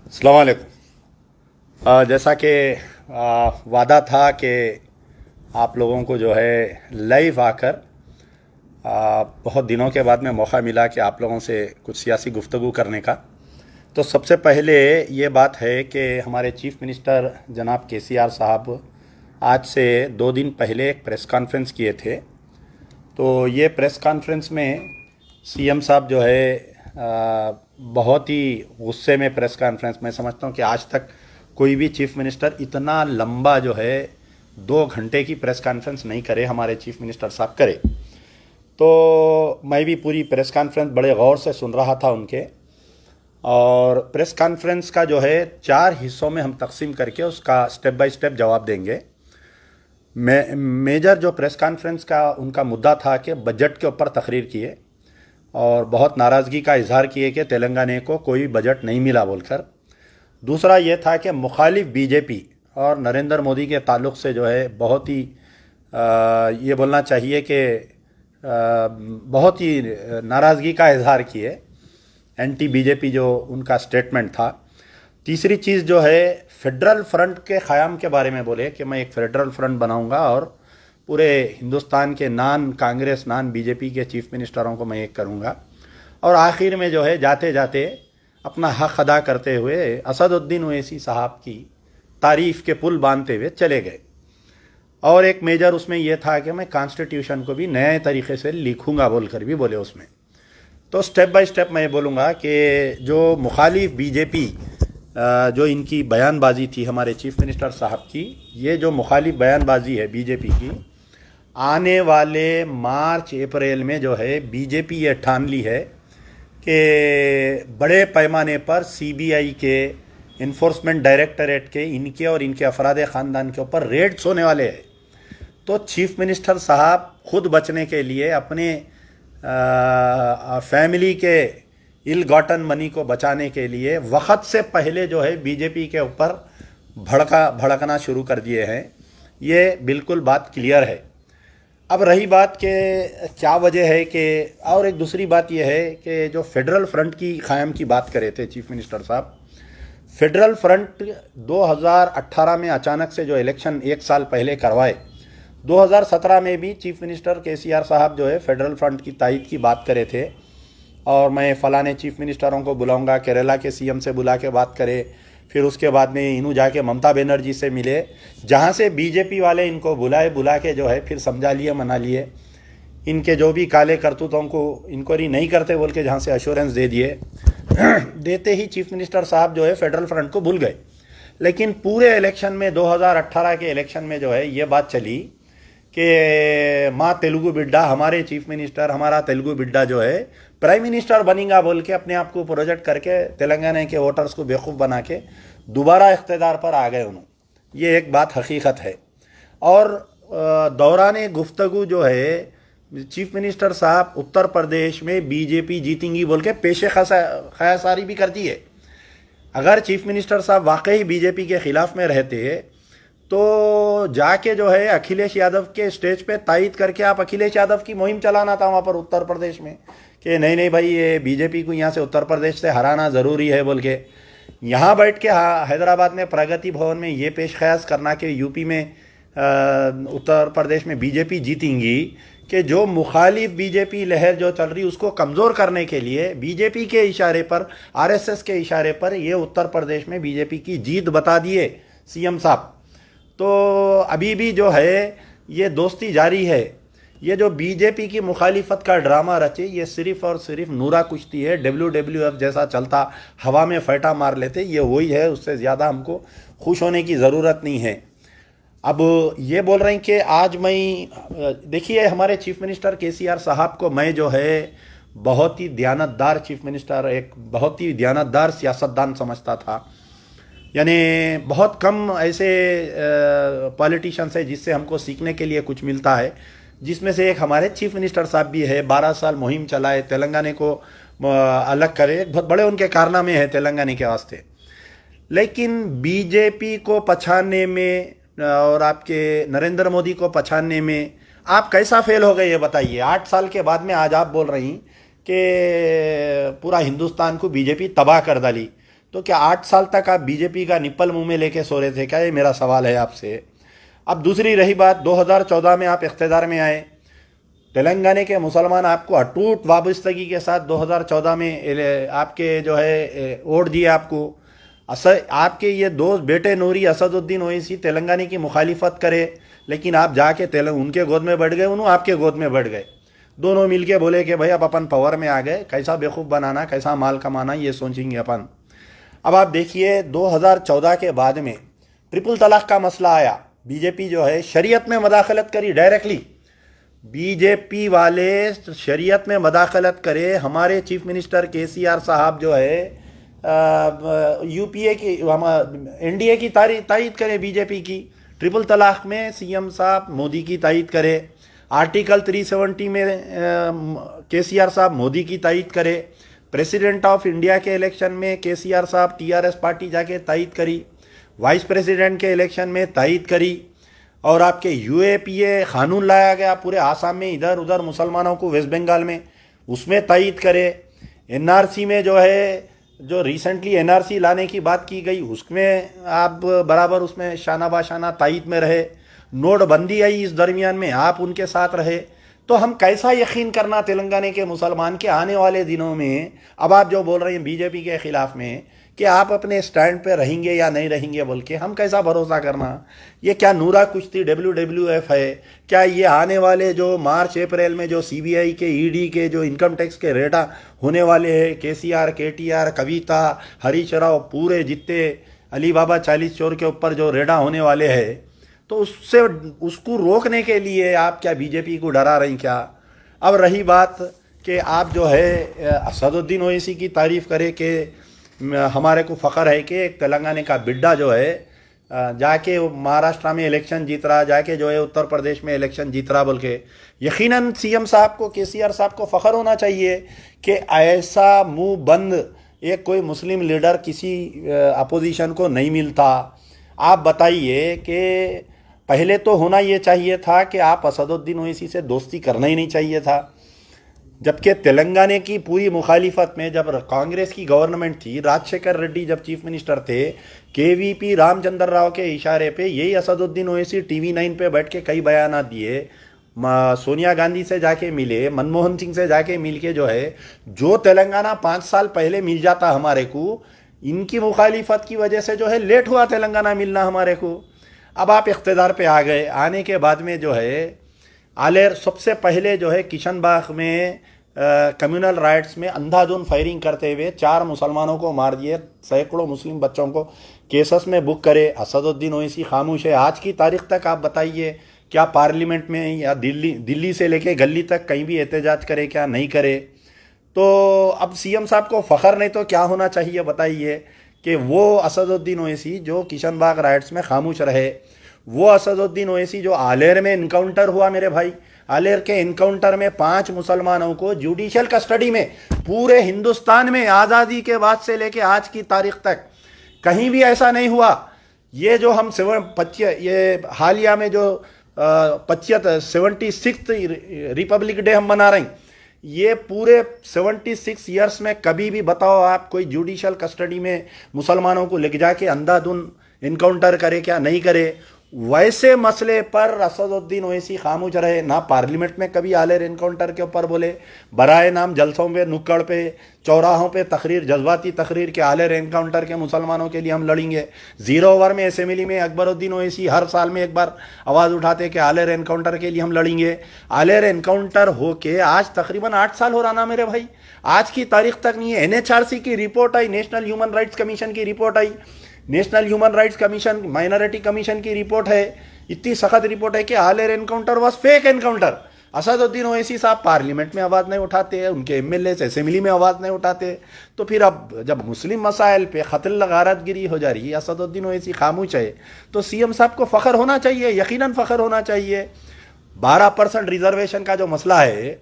अस्सलाम वालेकुम। जैसा कि वादा था कि आप लोगों को जो है लाइव आकर बहुत दिनों के बाद में मौका मिला कि आप लोगों से कुछ सियासी गुफ्तगू करने का। तो सबसे पहले ये बात है कि हमारे चीफ मिनिस्टर जनाब केसीआर साहब आज से 2 दिन पहले एक प्रेस कॉन्फ्रेंस किए थे। तो ये प्रेस कॉन्फ्रेंस में सीएम साहब जो है बहुत ही गुस्से में प्रेस कॉन्फ्रेंस, मैं समझता हूँ कि आज तक कोई भी चीफ मिनिस्टर इतना लंबा जो है 2 घंटे की प्रेस कॉन्फ्रेंस नहीं करे, हमारे चीफ मिनिस्टर साहब करे। तो मैं भी पूरी प्रेस कॉन्फ्रेंस बड़े गौर से सुन रहा था उनके, और प्रेस कॉन्फ्रेंस का जो है 4 हिस्सों में हम तकसीम करके उसका स्टेप बाय स्टेप जवाब देंगे। मेजर जो प्रेस कॉन्फ्रेंस का उनका मुद्दा था कि बजट के ऊपर तकरीर किए और बहुत नाराज़गी का इजहार किए कि तेलंगाना को कोई बजट नहीं मिला बोलकर। दूसरा ये था कि मुखालिफ बीजेपी और नरेंद्र मोदी के ताल्लुक़ से जो है बहुत ही ये बोलना चाहिए कि बहुत ही नाराज़गी का इजहार किए, एंटी बीजेपी जो उनका स्टेटमेंट था। तीसरी चीज़ जो है फेडरल फ्रंट के क़याम के बारे में बोले कि मैं एक फेडरल फ्रंट बनाऊंगा और पूरे हिंदुस्तान के नॉन कांग्रेस नॉन बीजेपी के चीफ मिनिस्टरों को मैं एक करूंगा। और आखिर में जो है जाते जाते अपना हक अदा करते हुए असदुद्दीन ओवैसी साहब की तारीफ़ के पुल बांधते हुए चले गए। और एक मेजर उसमें यह था कि मैं कॉन्स्टिट्यूशन को भी नए तरीके से लिखूंगा बोलकर भी बोले उसमें। तो स्टेप बाय स्टेप मैं बोलूँगा कि जो मुखालिफ बीजेपी जो इनकी बयानबाजी थी हमारे चीफ मिनिस्टर साहब की, ये जो मुखालिफ बयानबाजी है बीजेपी की, आने वाले मार्च अप्रैल में जो है बीजेपी ये ठान ली है कि बड़े पैमाने पर सीबीआई के, इन्फोर्समेंट डायरेक्टरेट के, इनके और इनके अफराद ख़ानदान के ऊपर रेड्स होने वाले हैं। तो चीफ मिनिस्टर साहब खुद बचने के लिए, अपने फैमिली के इल गॉटन मनी को बचाने के लिए वक्त से पहले जो है बीजेपी के ऊपर भड़कना शुरू कर दिए हैं। ये बिल्कुल बात क्लियर है। अब रही बात कि क्या वजह है कि, और एक दूसरी बात यह है कि जो फेडरल फ्रंट की क़याम की बात करे थे चीफ मिनिस्टर साहब, फेडरल फ्रंट 2018 में अचानक से जो इलेक्शन 1 साल पहले करवाए, 2017 में भी चीफ मिनिस्टर केसीआर साहब जो है फेडरल फ्रंट की तायद की बात करे थे, और मैं फ़लाने चीफ मिनिस्टरों को बुलाऊंगा, केरला के सीएम से बुला के बात करे, फिर उसके बाद में इन्हों जाके ममता बनर्जी से मिले, जहाँ से बीजेपी वाले इनको बुला के जो है फिर समझा लिए, मना लिए, इनके जो भी काले करतूतों को इंक्वायरी नहीं करते बोल के जहाँ से अश्योरेंस दे दिए देते ही चीफ मिनिस्टर साहब जो है फेडरल फ्रंट को भूल गए। लेकिन पूरे इलेक्शन में 2018 के इलेक्शन में जो है ये बात चली कि माँ तेलुगु बिड्डा, हमारे चीफ मिनिस्टर, हमारा तेलुगु बिड्डा जो है प्राइम मिनिस्टर बनेगा बोल के अपने आप को प्रोजेक्ट करके तेलंगाना के वोटर्स को बेवकूफ़ बना के दोबारा इख्तिदार पर आ गए उन्होंने। ये एक बात हकीकत है। और दौरान गुफ्तगू जो है चीफ मिनिस्टर साहब उत्तर प्रदेश में बीजेपी जीतेंगी बोल के पेशे ख़यासारी भी करती है। अगर चीफ मिनिस्टर साहब वाकई बीजेपी के ख़िलाफ़ में रहते तो जाके जो है अखिलेश यादव के स्टेज पे तायद करके आप अखिलेश यादव की मुहिम चलाना था वहाँ पर उत्तर प्रदेश में कि नहीं नहीं भाई, ये बीजेपी को यहाँ से उत्तर प्रदेश से हराना ज़रूरी है बोल के। यहाँ बैठ के हैदराबाद में प्रगति भवन में ये पेश ख्यास करना कि यूपी में उत्तर प्रदेश में बीजेपी जीतेंगी, कि जो मुखालिफ बीजेपी लहर जो चल रही उसको कमज़ोर करने के लिए बीजेपी के इशारे पर, आरएसएस के इशारे पर ये उत्तर प्रदेश में बीजेपी की जीत बता दिए सीएम साहब। तो अभी भी जो है ये दोस्ती जारी है। ये जो बीजेपी की मुखालिफत का ड्रामा रचे, ये सिर्फ़ और सिर्फ नूरा कुश्ती है, WWF जैसा चलता, हवा में फैटा मार लेते, ये वही है, उससे ज़्यादा हमको खुश होने की ज़रूरत नहीं है। अब ये बोल रहे हैं कि आज मैं, देखिए हमारे चीफ मिनिस्टर केसीआर साहब को मैं जो है बहुत ही दयानतदार चीफ मिनिस्टर, एक बहुत ही दयानतदार सियासतदान समझता था। यानी बहुत कम ऐसे पॉलिटिशियंस है जिससे हमको सीखने के लिए कुछ मिलता है, जिसमें से एक हमारे चीफ मिनिस्टर साहब भी है। 12 साल मुहिम चलाए, तेलंगाना को अलग करे, बहुत बड़े उनके कारनामे हैं तेलंगाना के वास्ते। लेकिन बीजेपी को पछाड़ने में और आपके नरेंद्र मोदी को पछाड़ने में आप कैसा फेल हो गए ये बताइए। 8 साल के बाद में आज आप बोल रही कि पूरा हिंदुस्तान को बीजेपी तबाह कर डाली। तो क्या 8 साल तक आप बीजेपी का निप्पल मुंह में लेके सो रहे थे क्या? ये मेरा सवाल है आपसे। अब दूसरी रही बात, 2014 में आप इख्तियार में आए, तेलंगाना के मुसलमान आपको अटूट वाबस्तगी के साथ 2014 में आपके जो है वोट दिए आपको। आपके ये दोस्त बेटे नूरी असदुद्दीन ओवैसी तेलंगाना की मुखालिफत करे, लेकिन आप जाके उनके गोद में बैठ गए, उन्होंने आपके गोद में बैठ गए। दोनों मिलके बोले कि भाई अब अपन पावर में आ गए, कैसा बेवकूफ़ बनाना, कैसा माल कमाना, ये सोचेंगे अपन। अब आप देखिए 2014 के बाद में ट्रिपल तलाक का मसला आया, बीजेपी जो है शरीयत में मदाखलत करी डायरेक्टली। बीजेपी वाले शरीयत में मदाखलत करे, हमारे चीफ मिनिस्टर केसीआर साहब जो है यूपीए की एनडीए की तायद करे, बीजेपी की ट्रिपल तलाक में सीएम साहब मोदी की तायद करे, आर्टिकल 370 में केसीआर साहब मोदी की तायद करे, प्रेसिडेंट ऑफ इंडिया के इलेक्शन में केसीआर साहब टीआरएस पार्टी जाके तायद करी, वाइस प्रेसिडेंट के इलेक्शन में तायद करी, और आपके यूएपीए कानून लाया गया पूरे आसाम में, इधर उधर मुसलमानों को, वेस्ट बंगाल में, उसमें तायद करे। एनआरसी में जो है, जो रिसेंटली एनआरसी लाने की बात की गई, उसमें आप बराबर उसमें शाना बाशाना तायद में रहे। नोटबंदी आई इस दरमियान में, आप उनके साथ रहे। तो हम कैसा यकीन करना तेलंगाना के मुसलमान के आने वाले दिनों में, अब आप जो बोल रहे हैं बीजेपी के खिलाफ में कि आप अपने स्टैंड पे रहेंगे या नहीं रहेंगे बोल के, हम कैसा भरोसा करना? ये क्या नूरा कुश्ती WWF है क्या? ये आने वाले जो मार्च अप्रैल में जो सीबीआई के, ईडी के जो इनकम टैक्स के रेटा होने वाले हैं, केसीआर, केटीआर, कविता, हरीश राव, पूरे जितने अली बाबा 40 चोर के ऊपर जो रेडा होने वाले हैं, तो उससे उसको रोकने के लिए आप क्या बीजेपी को डरा रही क्या? अब रही बात कि आप जो है असदुद्दीन ओवैसी की तारीफ करें कि हमारे को फ़ख्र है कि एक तेलंगाना का बिड्डा जो है जाके महाराष्ट्र में इलेक्शन जीत रहा, जाके जो है उत्तर प्रदेश में इलेक्शन जीत रहा बोल के, यकीनन सीएम साहब को, केसीआर साहब को फ़ख्र होना चाहिए कि ऐसा मुंह बंद एक कोई मुस्लिम लीडर किसी अपोजिशन को नहीं मिलता। आप बताइए कि पहले तो होना ये चाहिए था कि आप असदुद्दीन ओवैसी से दोस्ती करना ही नहीं चाहिए था, जबकि तेलंगाना की पूरी मुखालिफत में जब कांग्रेस की गवर्नमेंट थी, राजशेखर रेड्डी जब चीफ मिनिस्टर थे, केवीपी रामचंद्र राव के इशारे पे यही असदुद्दीन ओवैसी TV9 पे बैठ के कई बयान दिए, सोनिया गांधी से जाके मिले, मनमोहन सिंह से जाके मिल के जो है, जो तेलंगाना 5 साल पहले मिल जाता हमारे को, इनकी मुखालिफत की वजह से जो है लेट हुआ तेलंगाना मिलना हमारे को। अब आप इख्तियार पे आ गए, आने के बाद में जो है आलेर सबसे पहले जो है किशनबाग में कम्युनल राइट्स में अंधाधुंध फायरिंग करते हुए 4 मुसलमानों को मार दिए, सैकड़ों मुस्लिम बच्चों को केसेस में बुक करे। असदुद्दीन ओवैसी खामोश है। आज की तारीख तक आप बताइए क्या पार्लियामेंट में या दिल्ली से लेके गली तक कहीं भी एहतजाज करे क्या? नहीं करे। तो अब सीएम साहब को फ़ख्र नहीं तो क्या होना चाहिए बताइए कि वो असदुद्दीन ओवैसी जो किशनबाग राइट्स में खामोश रहे, वो असदुद्दीन ओवैसी जो आलेर में इनकाउंटर हुआ, मेरे भाई आलेर के इनकाउंटर में 5 मुसलमानों को जुडिशियल कस्टडी में, पूरे हिंदुस्तान में आज़ादी के बाद से लेके आज की तारीख तक कहीं भी ऐसा नहीं हुआ। ये जो हम ये हालिया में जो 76th रिपब्लिक डे हम मना रहे हैं, ये पूरे 76 ईयर्स में कभी भी बताओ आप कोई जुडिशियल कस्टडी में मुसलमानों को लेके जाके अंधाधुंध इनकाउंटर करे क्या? नहीं करे। वैसे मसले पर असदुद्दीन ओवैसी खामोश रहे, ना पार्लियामेंट में कभी आलेर इनकाउंटर के ऊपर बोले, बराए नाम जलसों पे, नुक्कड़ पे, चौराहों पे तकरीर, जज्बाती तकरीर के आलेर इनकाउंटर के मुसलमानों के लिए हम लड़ेंगे। 0 ओवर में असेंबली में अकबरुद्दीन ओवैसी हर साल में एक बार आवाज़ उठाते कि आलेर इनकाउंटर के लिए हम लड़ेंगे। आलेर इनकाउंटर होके आज तकरीबन 8 साल हो रहा ना मेरे भाई, आज की तारीख तक नहीं है। NHRC की रिपोर्ट आई, नेशनल ह्यूमन राइट्स कमीशन की रिपोर्ट आई, national human rights commission, minority commission की रिपोर्ट है, इतनी सख्त रिपोर्ट है कि Aler encounter was fake encounter. Asaduddin Owaisi साहब पार्लियामेंट में आवाज़ नहीं उठाते, उनके MLA असेंबली में आवाज़ नहीं उठाते, तो फिर अब जब मुस्लिम मसाइल पे क़त्ल गारतगिरी हो जा रही है, असदुद्दीन ओवैसी खामोश है, तो सीएम साहब को फ़ख्र होना चाहिए, यकीनन फ़ख्र होना चाहिए। 12% रिजर्वेशन का जो मसला है,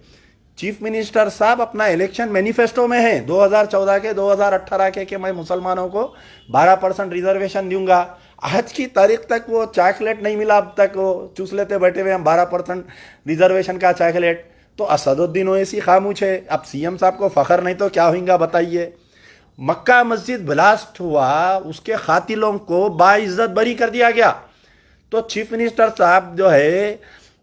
चीफ मिनिस्टर साहब अपना इलेक्शन मैनिफेस्टो में है 2014 के 2018 के कि मैं मुसलमानों को 12% रिजर्वेशन दूंगा। आज की तारीख तक वो चॉकलेट नहीं मिला, अब तक वो चूस लेते बैठे हुए हम 12% रिजर्वेशन का चॉकलेट। तो असदुद्दीन ओवैसी खामोश है। अब सीएम साहब को फ़ख्र नहीं तो क्या होगा बताइए। मक्का मस्जिद ब्लास्ट हुआ, उसके कातिलों को बाइज्जत बरी कर दिया गया। तो चीफ मिनिस्टर साहब जो है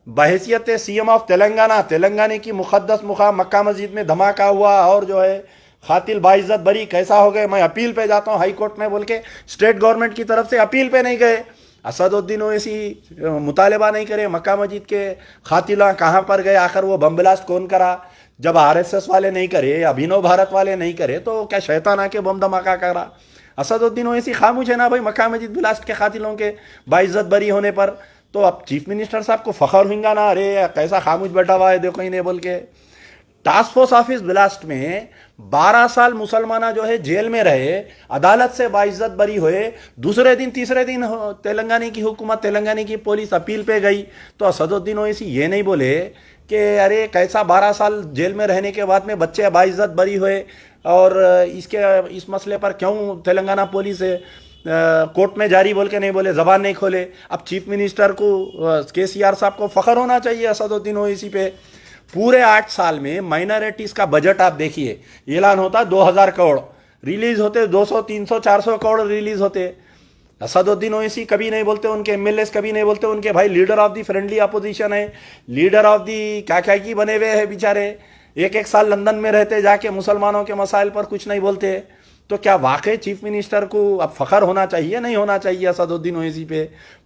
बहैसियत सीएम ऑफ तेलंगाना, तेलंगाना की मुकद्दस मुकाम मक्का मस्जिद में धमाका हुआ और जो है खातिल बाइज्जत बरी कैसा हो गए, मैं अपील पे जाता हूँ हाई कोर्ट में बोल के स्टेट गवर्नमेंट की तरफ से अपील पे नहीं गए। असदुद्दीन ओवैसी मुतालबा नहीं करे मक्का मस्जिद के खातिला कहाँ पर गए, आखिर वो बम ब्लास्ट कौन करा? जब आरएसएस वाले नहीं करे, अभिनव भारत वाले नहीं करे, तो क्या शैतान आके बम धमाका करा? असदुद्दीन ओवैसी खामोश है ना भाई मक्का मस्जिद ब्लास्ट के खातिलों के बाइज्जत बरी होने पर। तो अब चीफ मिनिस्टर साहब को फखर होगा ना, अरे कैसा खामोश बैठा हुआ है देखो इन्हें बोल के। टास्क फोर्स ऑफिस ब्लास्ट में 12 साल मुसलमाना जो है जेल में रहे, अदालत से बाइज्जत बरी हुए, दूसरे दिन तीसरे दिन तेलंगाना की हुकूमत, तेलंगाना की पुलिस अपील पे गई। तो असदुद्दीन ओवैसी ये नहीं बोले कि अरे कैसा 12 साल जेल में रहने के बाद में बच्चे बाइज्जत बरी हुए और इस मसले पर क्यों तेलंगाना पुलिस कोर्ट में जारी बोल के नहीं बोले, जबान नहीं खोले। अब चीफ मिनिस्टर को केसीआर साहब को फखर होना चाहिए असदुद्दीन ओवैसी पे। पूरे 8 साल में माइनॉरिटीज का बजट आप देखिए, ऐलान होता 2000 करोड़, रिलीज होते 200 300 400 करोड़ रिलीज होते। असदुद्दीन ओवैसी कभी नहीं बोलते, उनके एमएलएस कभी नहीं बोलते, उनके भाई leader of the friendly opposition है, लीडर ऑफ द क्या क्या की बने हुए हैं बेचारे, एक साल लंदन में रहते, जाके मुसलमानों के मसाइल पर कुछ नहीं बोलते। तो क्या वाकई चीफ मिनिस्टर को अब फखर होना चाहिए, नहीं होना चाहिए असदुद्दीन ओवैसी पे?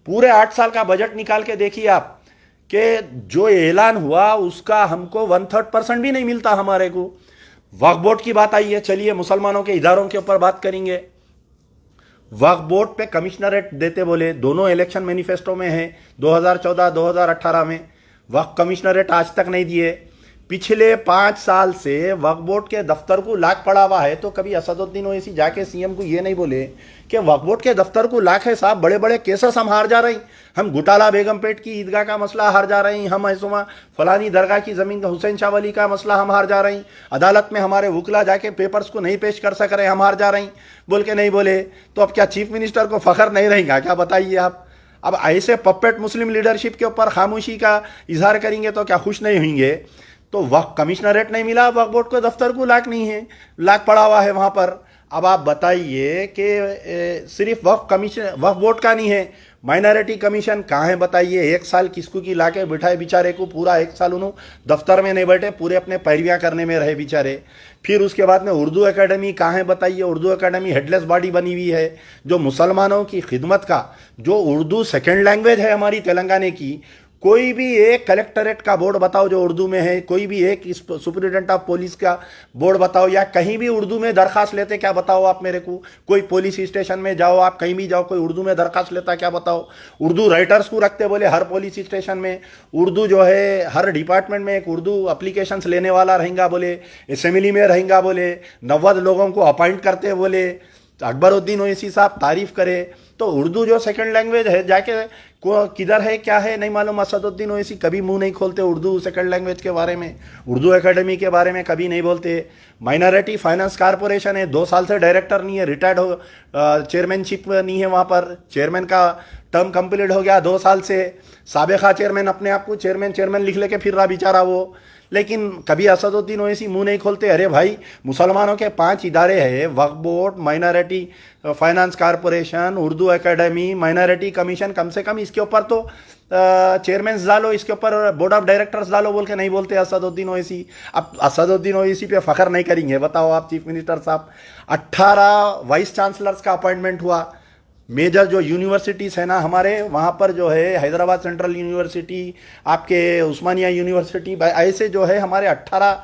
पूरे 8 साल का बजट निकाल के देखिए आप कि जो ऐलान हुआ उसका हमको 1/3% भी नहीं मिलता हमारे को। वक्फ बोर्ड की बात आई है, चलिए मुसलमानों के इदारों के ऊपर बात करेंगे। वक्फ बोर्ड पे कमिश्नरेट देते बोले, दोनों इलेक्शन मैनिफेस्टो में है, 2014 2018 में वक्फ कमिश्नरेट आज तक नहीं दिए। पिछले 5 साल से वक्फ बोर्ड के दफ्तर को लाख पड़ा हुआ है। तो कभी असदुद्दीन ओवैसी जाके सीएम को ये नहीं बोले कि वक्फ बोर्ड के दफ्तर को लाख है साहब, बड़े बड़े केसेस हम हार जा रहे हैं, हम घोटाला बेगमपेट की ईदगाह का मसला हार जा रहे हैं, हम ऐसा फलानी दरगाह की जमीन हुसैन शाह वली का मसला हम हार जा रहे हैं, अदालत में हमारे वकला जाके पेपर्स को नहीं पेश कर सक रहे, हम हार जा रहे हैं बोल के नहीं बोले। तो अब क्या चीफ मिनिस्टर को फखर नहीं रहेगा क्या, बताइए आप? अब ऐसे पपेट मुस्लिम लीडरशिप के ऊपर खामोशी का इजहार करेंगे तो क्या खुश नहीं होंगे? तो वक्फ कमिश्नरेट नहीं मिला, वक्फ बोर्ड को दफ्तर को लाख नहीं है, लाख पड़ा हुआ है वहां पर। अब आप बताइए कि सिर्फ वक्फ बोर्ड का नहीं है, माइनॉरिटी कमीशन कहाँ है बताइए? 1 साल किसको की लाके बिठाए बेचारे को, पूरा 1 साल उन्होंने दफ्तर में नहीं बैठे, पूरे अपने पैरवियाँ करने में रहे बेचारे। फिर उसके बाद में उर्दू एकेडमी कहाँ है बताइए? उर्दू एकेडमी हेडलेस बॉडी बनी हुई है, जो मुसलमानों की खिदमत का, जो उर्दू सेकेंड लैंग्वेज है हमारी तेलंगाना की, कोई भी एक कलेक्टरेट का बोर्ड बताओ जो उर्दू में है, कोई भी एक सुपरिटेंडेंट ऑफ पुलिस का बोर्ड बताओ, या कहीं भी उर्दू में दरखास्त लेते क्या बताओ आप मेरे को? कोई पुलिस स्टेशन में जाओ, आप कहीं भी जाओ, कोई उर्दू में दरखास्त लेता क्या बताओ? उर्दू राइटर्स को रखते बोले हर पुलिस स्टेशन में, उर्दू जो है हर डिपार्टमेंट में एक उर्दू अप्लीकेशंस लेने वाला रहेगा बोले, असेंबली में रहेगा बोले, 90 लोगों को अपॉइंट करते बोले। अकबरुद्दीन ओवैसी साहब तारीफ करे। तो उर्दू जो सेकंड लैंग्वेज है, जाके किधर है क्या है नहीं मालूम। असदुद्दीन ओवैसी कभी मुंह नहीं खोलते उर्दू सेकंड लैंग्वेज के बारे में, उर्दू एकेडमी के बारे में कभी नहीं बोलते। माइनॉरिटी फाइनेंस कारपोरेशन है, 2 साल से डायरेक्टर नहीं है, रिटायर्ड हो, चेयरमैनशिप नहीं है वहाँ पर, चेयरमैन का टर्म कंप्लीट हो गया 2 साल से। साबिका चेयरमैन अपने आप को चेयरमैन लिख लेके फिर रहा बेचारा वो। लेकिन कभी असदुद्दीन ओवैसी मुंह नहीं खोलते। अरे भाई, मुसलमानों के 5 इदारे हैं, वक्फ board, minority finance corporation, Urdu academy, minority commission, कम से कम इसके ऊपर तो चेयरमैन डालो, इसके ऊपर बोर्ड ऑफ डायरेक्टर्स डालो बोल के नहीं बोलते असदुद्दीन ओवैसी। अब असदुद्दीन ओवैसी पे फखर नहीं करेंगे बताओ आप चीफ मिनिस्टर साहब? 18 वाइस चांसलर्स का अपॉइंटमेंट हुआ। मेजर जो यूनिवर्सिटीज़ है ना हमारे, वहाँ पर जो है हैदराबाद सेंट्रल यूनिवर्सिटी, आपके उस्मानिया यूनिवर्सिटी, ऐसे जो है हमारे 18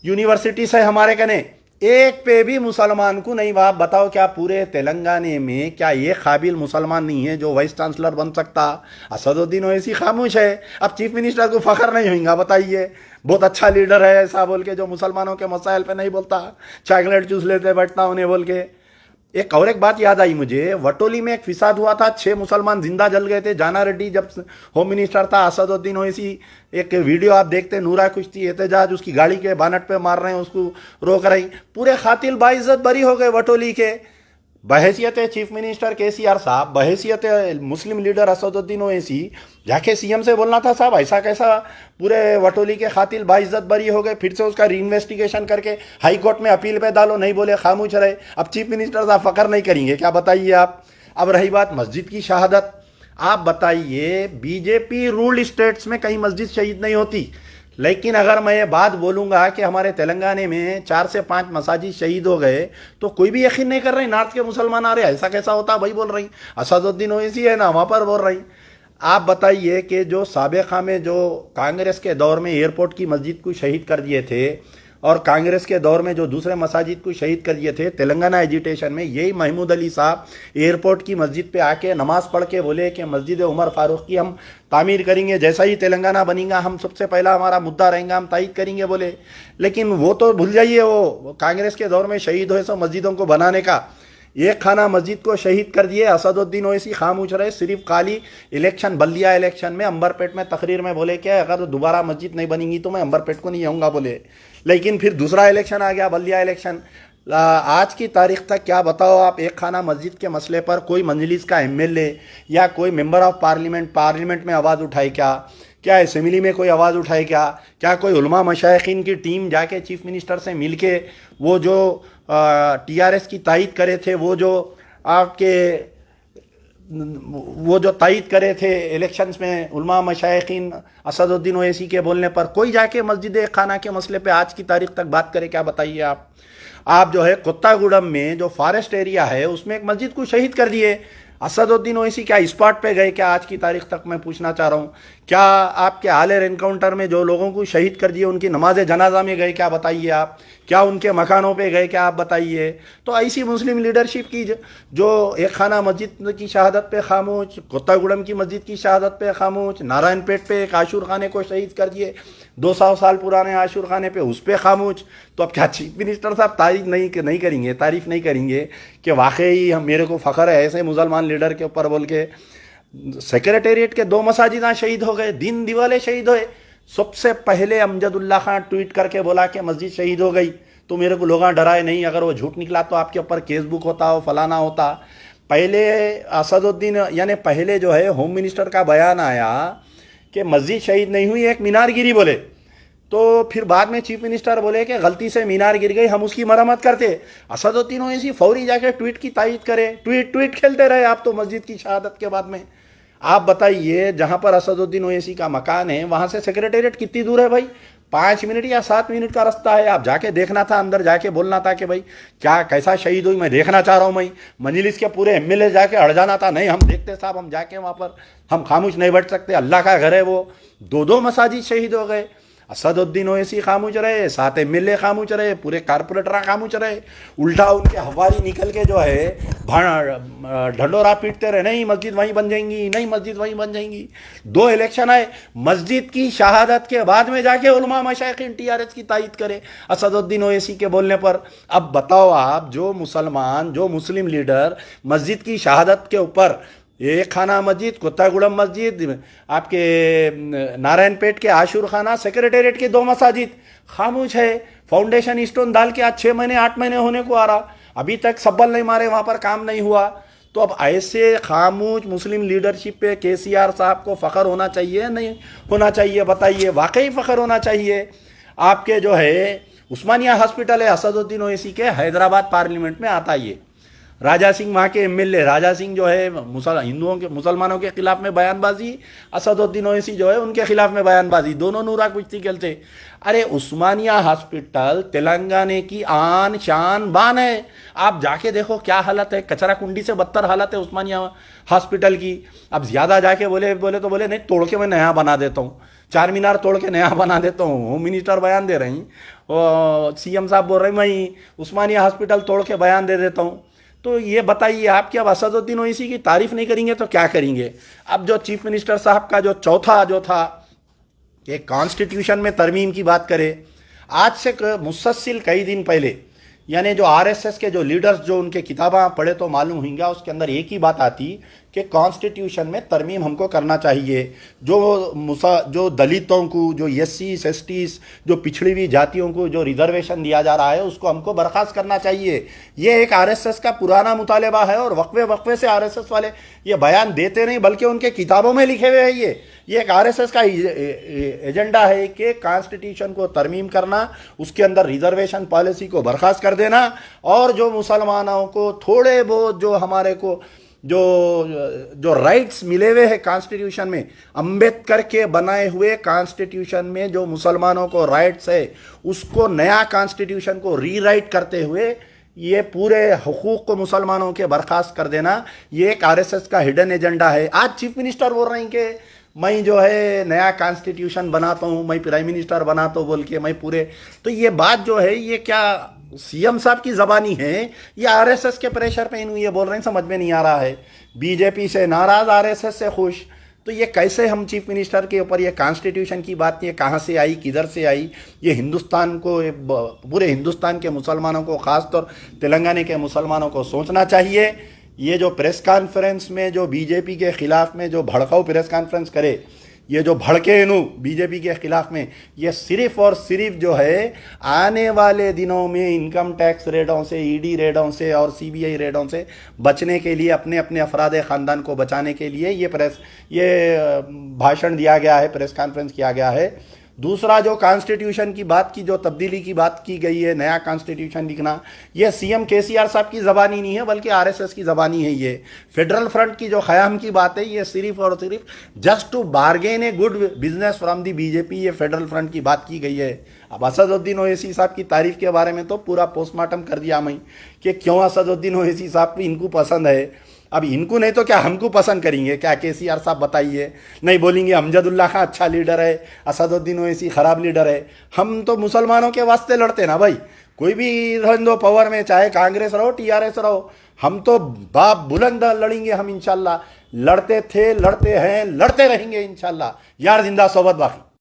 यूनिवर्सिटीज़ है हमारे कने, एक पे भी मुसलमान को नहीं। आप बताओ क्या पूरे तेलंगाना में क्या ये काबिल मुसलमान नहीं है जो वाइस चांसलर बन सकता? असदुद्दीन ओवैसी खामोश है। अब चीफ मिनिस्टर को फखर नहीं होगा बताइए? बहुत अच्छा लीडर है ऐसा बोल के, जो मुसलमानों के मसाइल पे नहीं बोलता, चॉकलेट चूस लेते बैठता उन्हें बोल के। एक बात याद आई मुझे, वटोली में एक फिसाद हुआ था, 6 मुसलमान जिंदा जल गए थे। जाना रेड्डी जब होम मिनिस्टर था, असदुद्दीन ओवैसी, एक वीडियो आप देखते, नूरा कुश्ती एहतजाज उसकी गाड़ी के बानट पे मार रहे हैं, उसको रोक रहे हैं। पूरे खातिल बाइज्जत बरी हो गए वटोली के। बहैसियत चीफ मिनिस्टर केसीआर साहब, बहैसियत मुस्लिम लीडर असदुद्दीन ओवैसी, जाके सीएम से बोलना था साहब ऐसा कैसा पूरे वटोली के खातिल बाइज्जत बरी हो गए, फिर से उसका री इन्वेस्टिगेशन करके हाई कोर्ट में अपील पे डालो। नहीं बोले, खामोश रहे। अब चीफ मिनिस्टर साहब फकर नहीं करेंगे क्या, बताइए आप। अब रही बात मस्जिद की शहादत, आप बताइए बीजेपी रूल्ड स्टेट्स में कहीं मस्जिद शहीद नहीं होती, लेकिन अगर मैं ये बात बोलूंगा कि हमारे तेलंगाना में 4 से 5 मसाजिद शहीद हो गए तो कोई भी यकीन नहीं कर रहे, नॉर्थ के मुसलमान आ रहे ऐसा कैसा होता, भाई बोल रही असदुद्दीन ओवैसी है ना वहाँ पर बोल रही। आप बताइए कि जो साबिक़ा में जो कांग्रेस के दौर में एयरपोर्ट की मस्जिद को शहीद कर दिए थे और कांग्रेस के दौर में जो दूसरे मसाजिद को शहीद कर दिए थे तेलंगाना एजिटेशन में, यही महमूद अली साहब एयरपोर्ट की मस्जिद पे आके नमाज पढ़ के बोले कि मस्जिद उमर फारूक की हम तामीर करेंगे, जैसा ही तेलंगाना बनेगा हम सबसे पहला हमारा मुद्दा रहेगा, हम तायद करेंगे बोले। लेकिन वो तो भूल जाइए, वो कांग्रेस के दौर में शहीद हुए सब मस्जिदों को बनाने का, एक खाना मस्जिद को शहीद कर दिए। असदुद्दीन ओवैसी खामोश रहे, सिर्फ खाली इलेक्शन बल्दिया इलेक्शन में अंबरपेट में तकरीर में बोले कि अगर दोबारा मस्जिद नहीं बनेगी तो मैं अंबरपेट को नहीं आऊँगा बोले। लेकिन फिर दूसरा इलेक्शन आ गया, बल्दिया इलेक्शन। आज की तारीख तक क्या बताओ आप, एक खाना मस्जिद के मसले पर कोई मजलिस का एमएलए या कोई मेंबर ऑफ पार्लियामेंट में आवाज़ उठाए क्या असेंबली में कोई आवाज़ उठाए क्या कोई उलमा मशाइखीन की टीम जाके चीफ मिनिस्टर से मिल के वो जो टीआरएस की तायद करे थे, वो जो तायद करे थे इलेक्शंस में उलमा मशाइखीन असदुद्दीन ओवैसी के बोलने पर, कोई जाके मस्जिद खाना के मसले पे आज की तारीख तक बात करे क्या, बताइए आप जो है कोत्तागुडम में जो फॉरेस्ट एरिया है उसमें एक मस्जिद को शहीद कर दिए। असदुद्दीन ओवैसी क्या स्पॉट पे गए क्या, आज की तारीख तक मैं पूछना चाह रहा हूँ। क्या आपके आलेर एनकाउंटर में जो लोगों को शहीद कर दिए उनकी नमाज जनाजा में गए क्या, बताइए आप। क्या उनके मकानों पे गए क्या, आप बताइए। तो ऐसी मुस्लिम लीडरशिप की जो एक खाना मस्जिद की शहादत पे खामोश, कोत्तागुडम की मस्जिद की शहादत पे खामोश, नारायणपेट पे एक आशूर खाने को शहीद कर दिए, 200 साल पुराने आशूर खाने पे उस पर खामोश। तो अब क्या चीफ मिनिस्टर साहब तारीफ नहीं करेंगे कि वाकई हम, मेरे को फ़ख्र है ऐसे मुसलमान लीडर के ऊपर बोल के। सेक्रेटेरिएट के 2 मसाजिद शहीद हो गए, दिन दिवाले शहीद हुए। सबसे पहले अमजदुल्ला खान ट्वीट करके बोला कि मस्जिद शहीद हो गई, तो मेरे को लोग डराए नहीं, अगर वो झूठ निकला तो आपके ऊपर केस बुक होता हो, फलाना होता। पहले असदुद्दीन यानी पहले जो है होम मिनिस्टर का बयान आया कि मस्जिद शहीद नहीं हुई, एक मीनार गिरी बोले। तो फिर बाद में चीफ मिनिस्टर बोले कि गलती से मीनार गिर गई, हम उसकी मरम्मत करते। असदुद्दीन ओवैसी फौरी जाके ट्वीट की तायद करे, ट्वीट खेलते रहे आप तो मस्जिद की शहादत के बाद में। आप बताइए जहां पर असदुद्दीन ओवैसी का मकान है वहां से सेक्रेटेरिएट कितनी दूर है भाई, 5 मिनट या 7 मिनट का रास्ता है। आप जाके देखना था, अंदर जाके बोलना था कि भाई क्या कैसा शहीद हुई, मैं देखना चाह रहा हूँ। मैं मजलिस के पूरे एमएलए जाके अड़ जाना था, नहीं हम देखते साहब, हम जाके वहाँ पर हम खामोश नहीं बैठ सकते, अल्लाह का घर है वो। 2 मसाजिद शहीद हो गए, असदुद्दीन ओवैसी खामोश रहे, 7 एमएलए खामोश रहे, पूरे कारपोरेटर खामोश रहे। उल्टा उनके हवारी निकल के जो है ढंडोरा पीटते रहे, नहीं मस्जिद वहीं बन जाएंगी, नहीं मस्जिद वहीं बन जाएंगी। 2 इलेक्शन आए, मस्जिद की शहादत के बाद में जाके उलमा मशाइखीन टीआरएस की तायद करे असदुद्दीन ओवैसी के बोलने पर। अब बताओ आप, जो मुस्लिम लीडर मस्जिद की शहादत के ऊपर, एक खाना मस्जिद, कोत्तागुडम मस्जिद, आपके नारायणपेट के आशूर खाना, सेक्रेटेरिएट के 2 मसाजिद खामोश है। फाउंडेशन स्टोन डाल के आज 6 महीने 8 महीने होने को आ रहा, अभी तक सब्बल नहीं मारे, वहाँ पर काम नहीं हुआ। तो अब ऐसे खामोश मुस्लिम लीडरशिप पे केसीआर साहब को फ़ख्र होना चाहिए नहीं होना चाहिए, बताइए। वाकई फ़ख्र होना चाहिए। आपके जो है उस्मानिया हॉस्पिटल है असदुद्दीन ओवैसी के, हैदराबाद पार्लियामेंट में आता है। राजा सिंह वहाँ के एमएलए, राजा सिंह जो है मुसलमानों के खिलाफ में बयानबाजी, असदुद्दीन ओवैसी जो है उनके खिलाफ में बयानबाजी, दोनों नूरा कुश्ती खेलते। अरे उस्मानिया हॉस्पिटल तेलंगाना की आन शान बान है, आप जाके देखो क्या हालत है, कचरा कुंडी से बदतर हालत है उस्मानिया हॉस्पिटल की। अब ज़्यादा जाके बोले तो नहीं, तोड़ के मैं नया बना देता हूँ, 4 मीनार तोड़ के नया बना देता हूँ। होम मिनिस्टर बयान दे रही, सीएम साहब बोल रहे मैं उस्मानिया हॉस्पिटल तोड़ के बयान दे देता हूँ। तो ये बताइए आप कि अब असदुद्दीन ओवैसी की तारीफ नहीं करेंगे तो क्या करेंगे। अब जो चीफ मिनिस्टर साहब का जो चौथा जो था कि कॉन्स्टिट्यूशन में तरमीम की बात करें, आज से मुसलसल कई दिन पहले, यानी जो आरएसएस के जो लीडर्स जो उनके किताबें पढ़े तो मालूम होंगे, उसके अंदर एक ही बात आती कि कॉन्स्टिट्यूशन में तरमीम हमको करना चाहिए। जो दलितों को, जो एससीज एसटीज, जो पिछड़ी हुई जातियों को जो रिजर्वेशन दिया जा रहा है उसको हमको बर्खास्त करना चाहिए। ये एक आरएसएस का पुराना मुतालबा है और वक्फे वक्फे से आरएसएस वाले ये बयान देते नहीं बल्कि उनके किताबों में लिखे हुए हैं। ये एक आरएसएस का एजेंडा है कि कॉन्स्टिट्यूशन को तरमीम करना, उसके अंदर रिजर्वेशन पॉलिसी को बर्खास्त कर देना और जो मुसलमानों को थोड़े बहुत जो हमारे को जो राइट्स मिले हुए हैं कॉन्स्टिट्यूशन में, अंबेडकर के बनाए हुए कॉन्स्टिट्यूशन में जो मुसलमानों को राइट्स है उसको नया कॉन्स्टिट्यूशन को रीराइट करते हुए ये पूरे हुकूक को मुसलमानों के बर्खास्त कर देना, ये एक आरएसएस का हिडन एजेंडा है। आज चीफ मिनिस्टर बोल रहे हैं कि मैं जो है नया कॉन्स्टिट्यूशन बनाता हूँ, मैं प्राइम मिनिस्टर बनाता हूँ बोल के, मैं पूरे, तो ये बात जो है ये क्या सीएम साहब की ज़बानी है या आरएसएस के प्रेशर पे इन्हों ये बोल रहे हैं, समझ में नहीं आ रहा है। बीजेपी से नाराज़, आरएसएस से खुश, तो ये कैसे हम चीफ मिनिस्टर के ऊपर ये कॉन्स्टिट्यूशन की बात, ये कहाँ से आई, किधर से आई, ये हिंदुस्तान को, पूरे हिंदुस्तान के मुसलमानों को, ख़ासतौर तेलंगाना के मुसलमानों को सोचना चाहिए। ये जो प्रेस कॉन्फ्रेंस में जो बीजेपी के ख़िलाफ़ में जो भड़काऊ प्रेस कॉन्फ्रेंस करे, ये जो भड़के इनू बीजेपी के ख़िलाफ़ में, ये सिर्फ़ और सिर्फ जो है आने वाले दिनों में इनकम टैक्स रेडों से, ईडी रेडों से और सीबीआई रेडों से बचने के लिए, अपने अपने अफराद ख़ानदान को बचाने के लिए ये भाषण दिया गया है, प्रेस कॉन्फ्रेंस किया गया है। दूसरा जो कॉन्स्टिट्यूशन की बात की, जो तब्दीली की बात की गई है, नया कॉन्स्टिट्यूशन लिखना, ये सीएम केसीआर साहब की ज़बानी नहीं है बल्कि आरएसएस की ज़बानी है। ये फेडरल फ्रंट की जो ख़याम की बात है, ये सिर्फ और सिर्फ just to bargain a good business from the BJP, ये फेडरल फ्रंट की बात की गई है। अब असदुद्दीन ओवैसी साहब की तारीफ़ के बारे में तो पूरा पोस्टमार्टम कर दिया मैं कि क्यों असदुद्दीन ओवैसी साहब को इनको पसंद है। अब इनको नहीं तो क्या हमको पसंद करेंगे क्या केसीआर साहब, बताइए। नहीं बोलेंगे अमजदुल्ला खां अच्छा लीडर है, असदुद्दीन ओवैसी ख़राब लीडर है। हम तो मुसलमानों के वास्ते लड़ते ना भाई, कोई भी रहने पावर में, चाहे कांग्रेस रहो टीआरएस रहो, हम तो बाप बुलंद लड़ेंगे। हम इंशाल्लाह लड़ते थे, लड़ते हैं, लड़ते रहेंगे इंशाल्लाह। यार जिंदा सोबत बाकी।